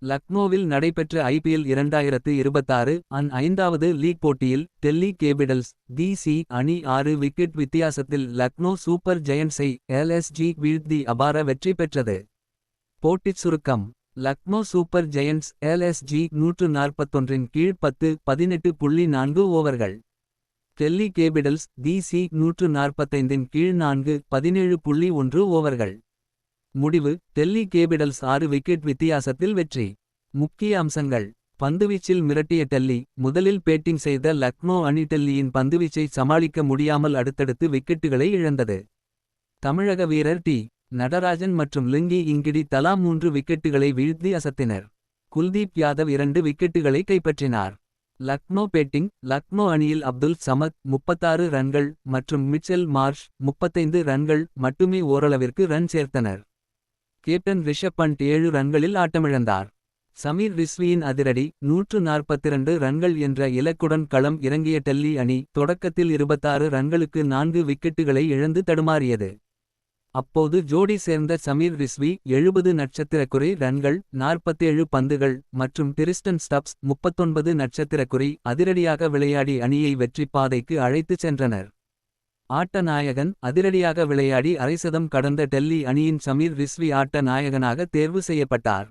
லக்னோவில் நடைபெற்ற IPL 2026 an 5வது லீக் போட்டியில் டெல்லி கேபிடல்ஸ் டிசி அணி 6 விக்கெட் வித்தியாசத்தில் லக்னோ சூப்பர் ஜெயண்ட்ஸை எல்எஸ்ஜி வீழ்த்தி அபார வெற்றி பெற்றது. போட்டிச் சுருக்கம். லக்னோ சூப்பர் ஜெயண்ட்ஸ் எல்எஸ்ஜி 141 கீழ் 10.18.4 ஓவர்கள். டெல்லி கேபிடல்ஸ் டிசி 145 கீழ் 4.17.1 ஓவர்கள். முடிவு. டெல்லி கேபிடல்ஸ் 6 விக்கெட் வித்தியாசத்தில் வெற்றி. முக்கிய அம்சங்கள். பந்துவீச்சில் மிரட்டிய டெல்லி. முதலில் பேட்டிங் செய்த லக்னோ அணி டெல்லியின் பந்துவீச்சை சமாளிக்க முடியாமல் அடுத்தடுத்து விக்கெட்டுகளை இழந்தது. தமிழக வீரர் டி. நடராஜன் மற்றும் லிங்கி இங்கிடி தலா 3 விக்கெட்டுகளை வீழ்த்தி அசத்தினர். குல்தீப் யாதவ் 2 விக்கெட்டுகளை கைப்பற்றினார். லக்னோ பேட்டிங். லக்னோ அணியில் அப்துல் சமத் 36 ரன்கள் மற்றும் மிச்செல் மார்ஷ் 35 ரன்கள் மட்டுமே ஓரளவிற்கு ரன் சேர்த்தனர். கேப்டன் ரிஷப் பண்ட் 7 ரன்களில் ஆட்டமிழந்தார். சமீர் ரிஸ்வியின் அதிரடி 142 ரன்கள் என்ற இலக்குடன் களம் இறங்கிய டெல்லி அணி தொடக்கத்தில் 26 ரன்களுக்கு 4 விக்கெட்டுகளை இழந்து தடுமாறியது. அப்போது ஜோடி சேர்ந்த சமீர் ரிஸ்வி 70 நட்சத்திரக்குறி ரன்கள் 47 பந்துகள் மற்றும் டிரிஸ்டன் ஸ்டப்ஸ் 39 நட்சத்திரக்குறி அதிரடியாக விளையாடி அணியை வெற்றி பாதைக்கு அழைத்துச் சென்றனர். ஆட்ட நாயகன். அதிரடியாக விளையாடி அரைசதம் கடந்த டெல்லி அணியின் சமீர் ரிஸ்வி ஆட்ட நாயகனாக தேர்வு செய்யப்பட்டார்.